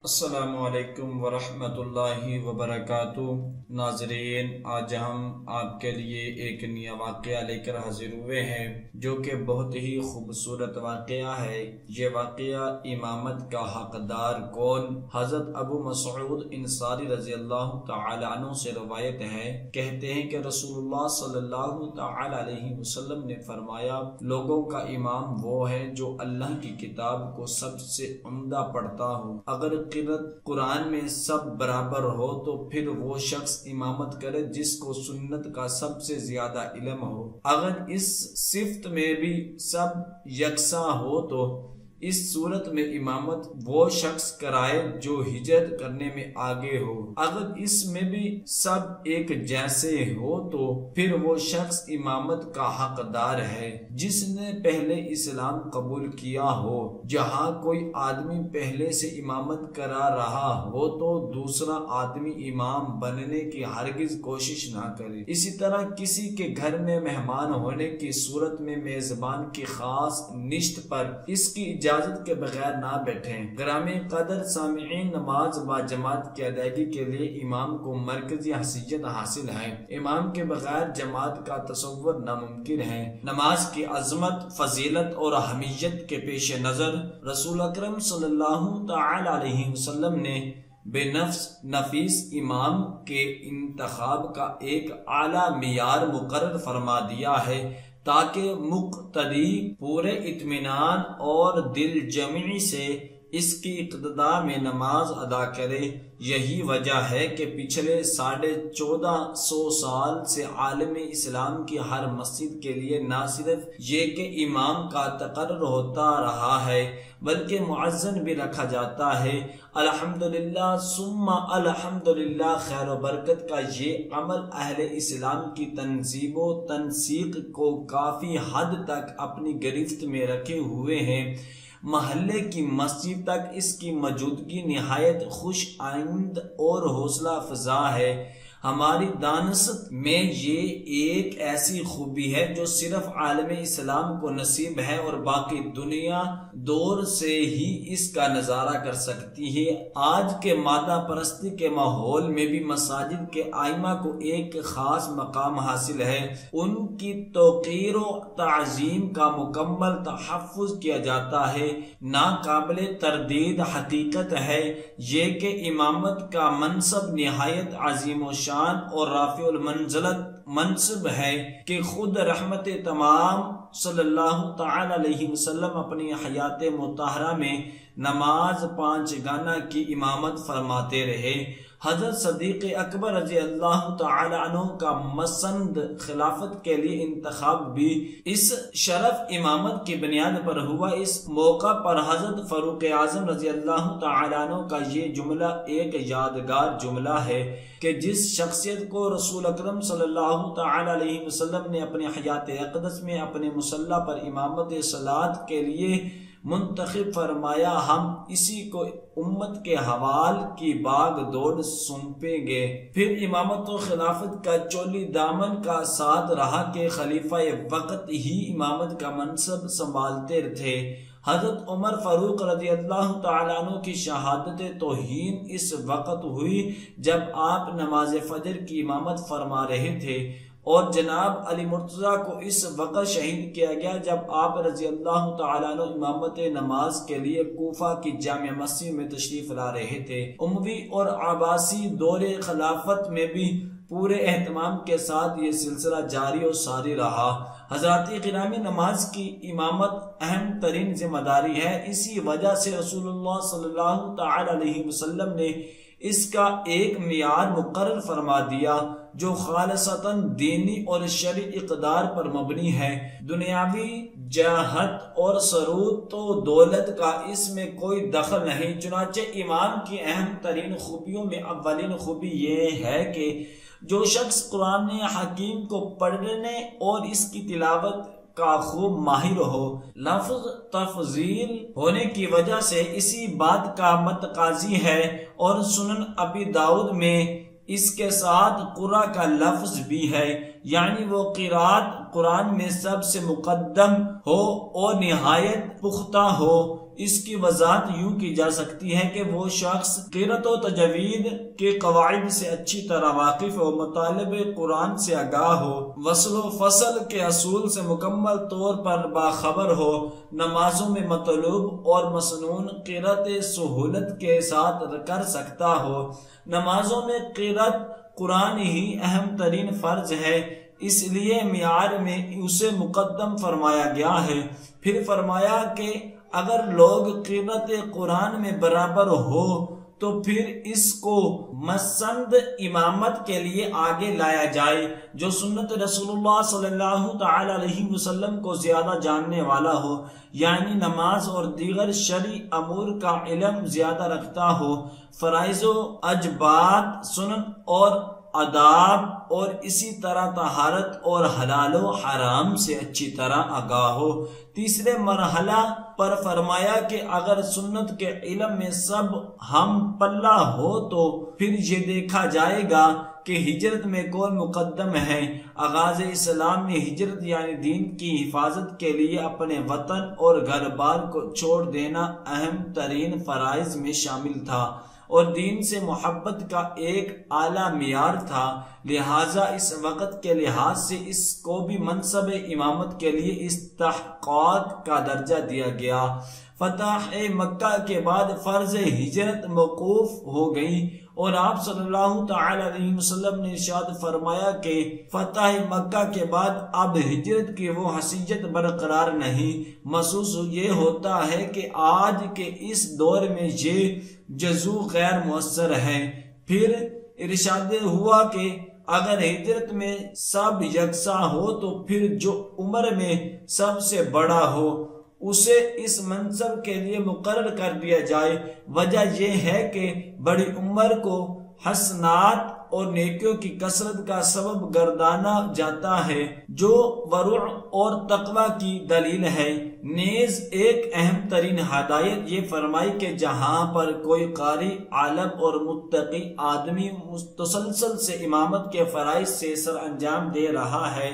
السلام علیکم ورحمۃ اللہ وبرکاتہ۔ ناظرین، آج ہم آپ کے لیے ایک نیا واقعہ لے کر حاضر ہوئے ہیں جو کہ بہت ہی خوبصورت واقعہ ہے۔ یہ واقعہ امامت کا حقدار کون؟ حضرت ابو مسعود انصاری رضی اللہ تعالی عنہ سے روایت ہے، کہتے ہیں کہ رسول اللہ صلی اللہ تعالی علیہ وسلم نے فرمایا، لوگوں کا امام وہ ہے جو اللہ کی کتاب کو سب سے عمدہ پڑھتا ہو۔ اگر قرآن میں سب برابر ہو تو پھر وہ شخص امامت کرے جس کو سنت کا سب سے زیادہ علم ہو۔ اگر اس صفت میں بھی سب یکساں ہو تو اس صورت میں امامت وہ شخص کرائے جو ہجرت کرنے میں آگے ہو۔ اگر اس میں بھی سب ایک جیسے ہو تو پھر وہ شخص امامت کا حقدار ہے جس نے پہلے اسلام قبول کیا ہو۔ جہاں کوئی آدمی پہلے سے امامت کرا رہا ہو تو دوسرا آدمی امام بننے کی ہرگز کوشش نہ کرے۔ اسی طرح کسی کے گھر میں مہمان ہونے کی صورت میں میزبان کی خاص نشست پر اس کی اجازت کے بغیر نہ بیٹھیں۔ گرامی قدر سامعین، نماز با جماعت کی ادائیگی کے لیے امام کو مرکزی حیثیت حاصل ہے۔ امام کے بغیر جماعت کا تصور ناممکن ہے۔ نماز کی عظمت، فضیلت اور اہمیت کے پیش نظر رسول اکرم صلی اللہ تعالی علیہ وسلم نے بے نفیس امام کے انتخاب کا ایک اعلیٰ معیار مقرر فرما دیا ہے تاکہ مقتدی پورے اطمینان اور دل جمعی سے اس کی اقتداء میں نماز ادا کرے۔ یہی وجہ ہے کہ پچھلے 1450 سال سے عالم اسلام کی ہر مسجد کے لیے نہ صرف یہ کہ امام کا تقرر ہوتا رہا ہے بلکہ مؤذن بھی رکھا جاتا ہے۔ الحمدللہ ثم الحمدللہ، خیر و برکت کا یہ عمل اہل اسلام کی تنظیم و تنسیق کو کافی حد تک اپنی گرفت میں رکھے ہوئے ہیں۔ محلے کی مسجد تک اس کی موجودگی نہایت خوش آئند اور حوصلہ افزا ہے۔ ہماری دانست میں یہ ایک ایسی خوبی ہے جو صرف عالم اسلام کو نصیب ہے اور باقی دنیا دور سے ہی اس کا نظارہ کر سکتی ہے۔ آج کے مادہ پرستی کے ماحول میں بھی مساجد کے ائمہ کو ایک خاص مقام حاصل ہے۔ ان کی توقیر و تعظیم کا مکمل تحفظ کیا جاتا ہے۔ ناقابل تردید حقیقت ہے یہ کہ امامت کا منصب نہایت عظیم و شان اور رافع المنزلت منصب ہے کہ خود رحمت تمام صلی اللہ تعالی علیہ وسلم اپنی حیات مطہرہ میں نماز 5 گانا کی امامت فرماتے رہے۔ حضرت صدیق اکبر رضی اللہ تعالی عنہ کا مسند خلافت کے لیے انتخاب بھی اس شرف امامت کی بنیاد پر ہوا۔ اس موقع پر حضرت فاروق اعظم رضی اللہ تعالی عنہ کا یہ جملہ ایک یادگار جملہ ہے کہ جس شخصیت کو رسول اکرم صلی اللہ تعالی علیہ وسلم نے اپنی حیات اقدس میں اپنے مصلی پر امامت صلاۃ کے لیے منتخب فرمایا، ہم اسی کو امت کے حوال کی باغ دوڑ سونپیں گے۔ پھر امامت و خلافت کا چولی دامن کا ساتھ رہا کہ خلیفہ وقت ہی امامت کا منصب سنبھالتے تھے۔ حضرت عمر فاروق رضی اللہ تعالیٰ عنہ کی شہادت توہین اس وقت ہوئی جب آپ نماز فجر کی امامت فرما رہے تھے، اور جناب علی مرتضیٰ کو اس وقت شہید کیا گیا جب آپ رضی اللہ تعالیٰ عنہ امامت نماز کے لیے کوفہ کی جامع مسجد میں تشریف لا رہے تھے۔ اموی اور عباسی دور خلافت میں بھی پورے اہتمام کے ساتھ یہ سلسلہ جاری و ساری رہا۔ حضرات گرامی، نماز کی امامت اہم ترین ذمہ داری ہے۔ اسی وجہ سے رسول اللہ صلی اللہ تعالی علیہ وسلم نے اس کا ایک معیار مقرر فرما دیا جو خالصتاً دینی اور شرعی اقدار پر مبنی ہے۔ دنیاوی جہت اور ثروت و دولت کا اس میں کوئی دخل نہیں۔ چنانچہ امام کی اہم ترین خوبیوں میں اولین خوبی یہ ہے کہ جو شخص قرآن حکیم کو پڑھنے اور اس کی تلاوت کا خوب ماہر ہو، لفظ تفضیل ہونے کی وجہ سے اسی بات کا متقاضی ہے، اور سنن ابی داؤد میں اس کے ساتھ قرأ کا لفظ بھی ہے، یعنی وہ قرات قرآن میں سب سے مقدم ہو اور نہایت پختہ ہو، اس کی وضاحت یوں کی جا سکتی ہے کہ وہ شخص قرأت و تجوید کے قواعد سے اچھی طرح واقف ہو، مطالب قرآن سے آگاہ ہو، وصل و فصل کے اصول سے مکمل طور پر باخبر ہو، نمازوں میں مطلوب اور مسنون قرأت سہولت کے ساتھ کر سکتا ہو۔ نمازوں میں قرأت قرآن ہی اہم ترین فرض ہے، اس لیے معیار میں اسے مقدم فرمایا گیا ہے۔ پھر فرمایا کہ اگر لوگ قرأت قرآن میں برابر ہو تو پھر اس کو مسند امامت کے لیے آگے لایا جائے، جو سنت رسول اللہ صلی اللہ تعالی علیہ وسلم کو زیادہ جاننے والا ہو، یعنی نماز اور دیگر شرعی امور کا علم زیادہ رکھتا ہو، فرائض و واجبات، سنن اور آداب اور اسی طرح طہارت اور حلال و حرام سے اچھی طرح آگاہ ہو۔ تیسرے مرحلہ پر فرمایا کہ اگر سنت کے علم میں سب ہم پلہ ہو تو پھر یہ دیکھا جائے گا کہ ہجرت میں کون مقدم ہے۔ آغاز اسلام میں ہجرت یعنی دین کی حفاظت کے لیے اپنے وطن اور گھر بار کو چھوڑ دینا اہم ترین فرائض میں شامل تھا اور دین سے محبت کا ایک اعلیٰ معیار تھا، لہٰذا اس وقت کے لحاظ سے اس کو بھی منصب امامت کے لیے استحقاق کا درجہ دیا گیا۔ فتح مکہ کے بعد فرض ہجرت موقوف ہو گئی اور آپ صلی اللہ تعالی علیہ وسلم نے ارشاد فرمایا کہ فتح مکہ کے بعد اب ہجرت کی وہ حیثیت برقرار نہیں۔ محسوس یہ ہوتا ہے کہ آج کے اس دور میں یہ جزو غیر مؤثر ہے۔ پھر ارشاد ہوا کہ اگر ہجرت میں سب یکساں ہو تو پھر جو عمر میں سب سے بڑا ہو اسے اس منصب کے لیے مقرر کر دیا جائے۔ وجہ یہ ہے کہ بڑی عمر کو حسنات اور نیکیوں کی کثرت کا سبب گردانا جاتا ہے، جو ورع اور تقوی کی دلیل ہے۔ نیز ایک اہم ترین ہدایت یہ فرمائی کہ جہاں پر کوئی قاری، عالم اور متقی آدمی تسلسل سے امامت کے فرائض سے سر انجام دے رہا ہے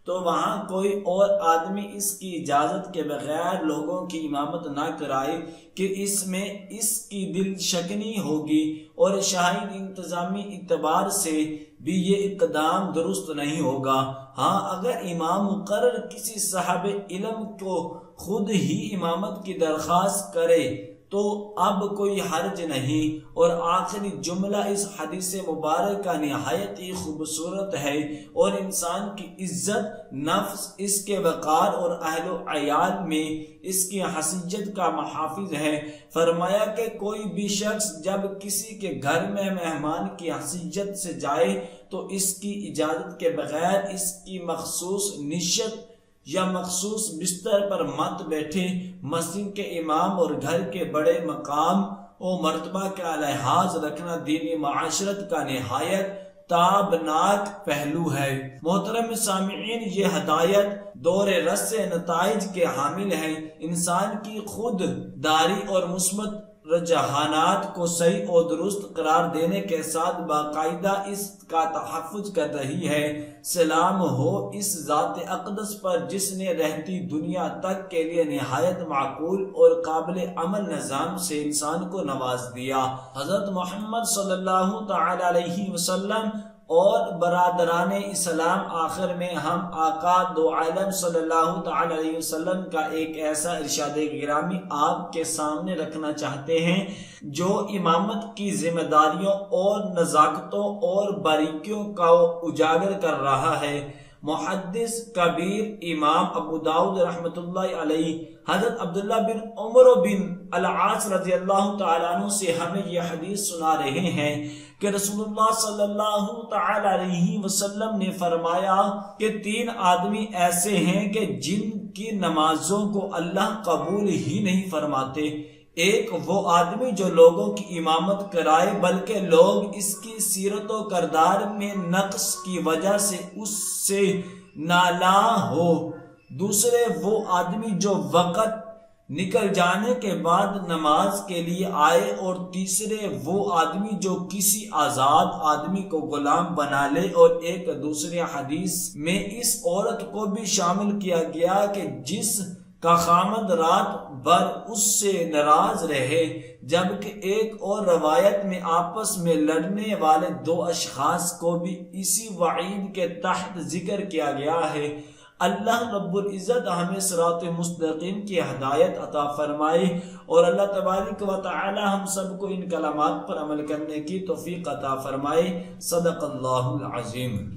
تو وہاں کوئی اور آدمی اس کی اجازت کے بغیر لوگوں کی امامت نہ کرائے کہ اس میں اس کی دل شکنی ہوگی اور شاہد انتظامی اعتبار سے بھی یہ اقدام درست نہیں ہوگا۔ ہاں، اگر امام مقرر کسی صاحب علم کو خود ہی امامت کی درخواست کرے تو اب کوئی حرج نہیں۔ اور آخری جملہ اس حدیث مبارک کا نہایت ہی خوبصورت ہے اور انسان کی عزت نفس، اس کے وقار اور اہل و عیال میں اس کی حیثیت کا محافظ ہے۔ فرمایا کہ کوئی بھی شخص جب کسی کے گھر میں مہمان کی حیثیت سے جائے تو اس کی اجازت کے بغیر اس کی مخصوص نشست یا مخصوص بستر پر مت بیٹھے۔ مسجد کے امام اور گھر کے بڑے مقام و مرتبہ کا لحاظ رکھنا دینی معاشرت کا نہایت تابناک پہلو ہے۔ محترم سامعین، یہ ہدایت دور رس نتائج کے حامل ہے، انسان کی خود داری اور مثبت رجحانات کو صحیح اور درست قرار دینے کے ساتھ باقاعدہ اس کا تحفظ کر رہی ہے۔ سلام ہو اس ذات اقدس پر جس نے رہتی دنیا تک کے لیے نہایت معقول اور قابل عمل نظام سے انسان کو نواز دیا۔ حضرت محمد صلی اللہ تعالی علیہ وسلم اور برادران اسلام، آخر میں ہم آقا دو عالم صلی اللہ تعالی علیہ وسلم کا ایک ایسا ارشاد گرامی آپ کے سامنے رکھنا چاہتے ہیں جو امامت کی ذمہ داریوں اور نزاکتوں اور باریکیوں کا اجاگر کر رہا ہے۔ محدث کبیر امام ابو داؤد رحمۃ اللہ علیہ حضرت عبداللہ بن عمر بن العاص رضی اللہ تعالیٰ عنہ سے ہمیں یہ حدیث سنا رہے ہیں کہ رسول اللہ صلی اللہ تعالی علیہ وسلم نے فرمایا کہ 3 آدمی ایسے ہیں کہ جن کی نمازوں کو اللہ قبول ہی نہیں فرماتے۔ ایک وہ آدمی جو لوگوں کی امامت کرائے بلکہ لوگ اس کی سیرت و کردار میں نقص کی وجہ سے اس سے نالاں ہو۔ دوسرے وہ آدمی جو وقت نکل جانے کے بعد نماز کے لیے آئے، اور تیسرے وہ آدمی جو کسی آزاد آدمی کو غلام بنا لے، اور ایک دوسری حدیث میں اس عورت کو بھی شامل کیا گیا کہ جس کا خامد رات بھر اس سے ناراض رہے، جبکہ ایک اور روایت میں آپس میں لڑنے والے دو اشخاص کو بھی اسی وعید کے تحت ذکر کیا گیا ہے۔ اللہ رب العزت ہمیں صراط مستقیم کی ہدایت عطا فرمائے، اور اللہ تبارک و تعالی ہم سب کو ان کلمات پر عمل کرنے کی توفیق عطا فرمائے۔ صدق اللہ العظیم۔